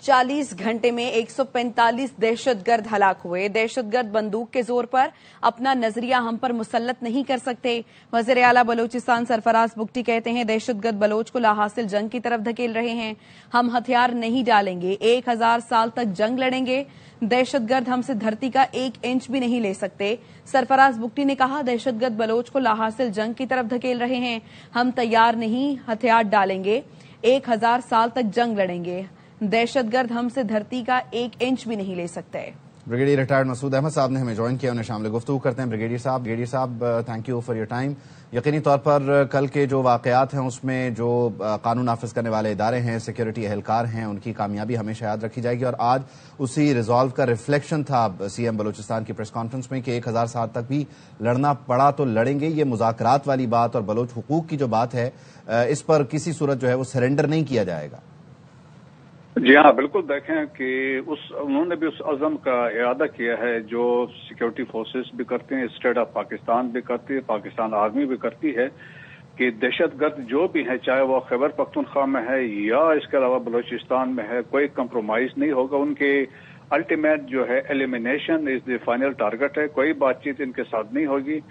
40 घंटे में 145 दहशतगर्द हलाक हुए। दहशतगर्द बंदूक के जोर पर अपना नजरिया हम पर मुसल्लत नहीं कर सकते। वज़ीर आला बलोचिस्तान सरफराज बुगटी कहते हैं, दहशतगर्द बलोच को लाहासिल जंग की तरफ धकेल रहे हैं। हम हथियार नहीं डालेंगे, 1000 साल तक जंग लड़ेंगे। दहशतगर्द हमसे धरती का 1 इंच भी नहीं ले सकते। सरफराज बुगटी ने कहा, दहशतगर्द बलोच को लाहासिल जंग की तरफ धकेल रहे हैं। हम तैयार नहीं, हथियार डालेंगे, 1000 साल तक जंग लड़ेंगे। दहशतगर्द हमसे धरती का 1 इंच भी नहीं ले सकते। ब्रिगेडियर रिटायर्ड मसूद अहमद साहब ने हमें ज्वाइन किया, उन्हें शामिल गुफ्तगू करते हैं। ब्रिगेडियर साहब, thank you for your time. यकीनी तौर पर कल के जो वाकयात हैं उसमें जो कानून नाफिज करने वाले इदारे हैं, सिक्योरिटी एहलकार हैं, उनकी कामयाबी हमेशा याद रखी जाएगी। और आज उसी रिजॉल्व का रिफ्लेक्शन था सीएम बलोचिस्तान की प्रेस कॉन्फ्रेंस में कि 1000 साल तक भी लड़ना पड़ा तो लड़ेंगे। ये मुज़ाकरात वाली बात और बलोच हुकूक की जो बात है, इस पर किसी सूरत जो है वो सरेंडर नहीं किया जाएगा। जी हाँ, बिल्कुल। देखें कि उन्होंने भी उस अज़म का इरादा किया है जो सिक्योरिटी फोर्सेस भी करते हैं, स्टेट ऑफ पाकिस्तान भी करती है, पाकिस्तान आर्मी भी करती है, कि दहशतगर्द जो भी है, चाहे वो खैबर पख्तूनख्वा में है या इसके अलावा बलोचिस्तान में है, कोई कंप्रोमाइज नहीं होगा। उनके अल्टीमेट जो है elimination is the final target है। कोई बातचीत इनके साथ नहीं होगी।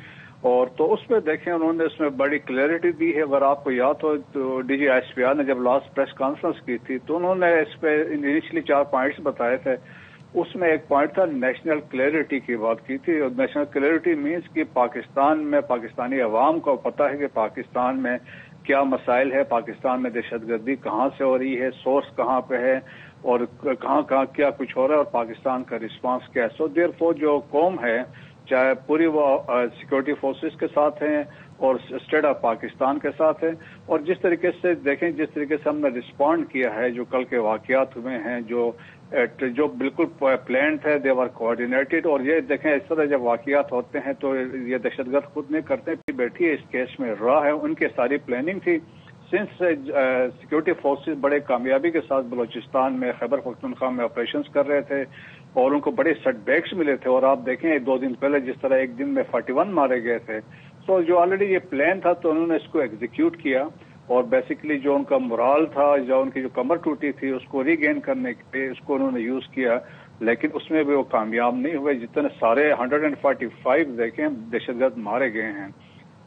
और तो उसमें देखें उन्होंने इसमें बड़ी क्लैरिटी दी है। अगर आपको याद हो तो डीजी एसपीआर ने जब लास्ट प्रेस कॉन्फ्रेंस की थी तो उन्होंने इस पे इनिशियली 4 पॉइंट्स बताए थे। उसमें एक पॉइंट था नेशनल क्लैरिटी की बात की थी। और नेशनल क्लैरिटी मीन्स कि पाकिस्तान में पाकिस्तानी अवाम को पता है कि पाकिस्तान में क्या मसाइल है, पाकिस्तान में दहशतगर्दी कहाँ से हो रही है, सोर्स कहाँ पे है और कहाँ कहाँ क्या कुछ हो रहा है और पाकिस्तान का रिस्पांस क्या है। सो देयरफॉर जो कौम है, चाहे पूरी वो सिक्योरिटी फोर्सेस के साथ हैं और स्टेट ऑफ पाकिस्तान के साथ है, और जिस तरीके से देखें, जिस तरीके से हमने रिस्पॉन्ड किया है, जो कल के वाकयात हुए हैं, जो बिल्कुल प्लान थे, दे वर कोऑर्डिनेटेड। और ये देखें, इस तरह जब वाकयात होते हैं तो ये दहशतगर्द खुद नहीं करते, बैठी है इस केस में रहा है, उनकी सारी प्लानिंग थी। सिंस सिक्योरिटी फोर्सेस बड़े कामयाबी के साथ बलोचिस्तान में खैबर पख्तूनख्वा में ऑपरेशंस कर रहे थे और उनको बड़े सेटबैक्स मिले थे। और आप देखें 2 दिन पहले जिस तरह एक दिन में 41 मारे गए थे। सो जो ऑलरेडी ये प्लान था तो उन्होंने इसको एग्जीक्यूट किया और बेसिकली जो उनका मोराल था, जो उनकी जो कमर टूटी थी, उसको रीगेन करने के लिए इसको उन्होंने यूज किया, लेकिन उसमें भी वो कामयाब नहीं हुए। जितने सारे 145 देखें दहशतगर्द मारे गए हैं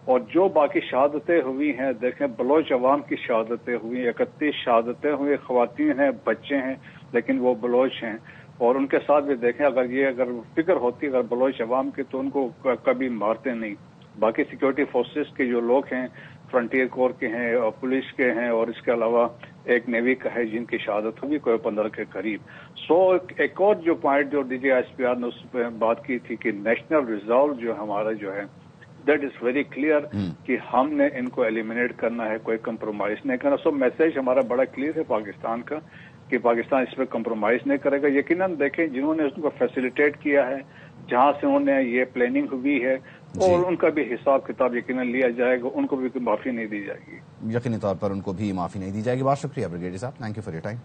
और जो बाकी शहादतें हुई हैं, देखें बलोच अवाम की शहादतें हुई, 31 शहादतें हुई, खवातीन हैं, बच्चे हैं, लेकिन वो बलोच हैं। और उनके साथ भी देखें, अगर फिक्र होती अगर बलोच अवाम की तो उनको कभी मारते नहीं। बाकी सिक्योरिटी फोर्सेस के जो लोग हैं, फ्रंटियर कोर के हैं और पुलिस के हैं और इसके अलावा एक नेवी का है जिनकी शहादत हुई कोई 15 के करीब। सो एक और जो पॉइंट जो डीजी एसपीआर ने उस पर बात की थी कि नेशनल रिजॉल्व जो हमारा जो है दैट इज वेरी क्लियर कि हमने इनको एलिमिनेट करना है, कोई कंप्रोमाइज नहीं करना। सो मैसेज हमारा बड़ा क्लियर है पाकिस्तान का कि पाकिस्तान इस पर कंप्रोमाइज नहीं करेगा। यकीनन देखें जिन्होंने उसको फैसिलिटेट किया है, जहां से उन्होंने ये प्लानिंग हुई है, और उनका भी हिसाब किताब यकीनन लिया जाएगा, उनको भी माफी नहीं दी जाएगी। यकीनी तौर पर उनको भी माफी नहीं दी जाएगी। बहुत शुक्रिया ब्रिगेडियर साहब, thank you for your time.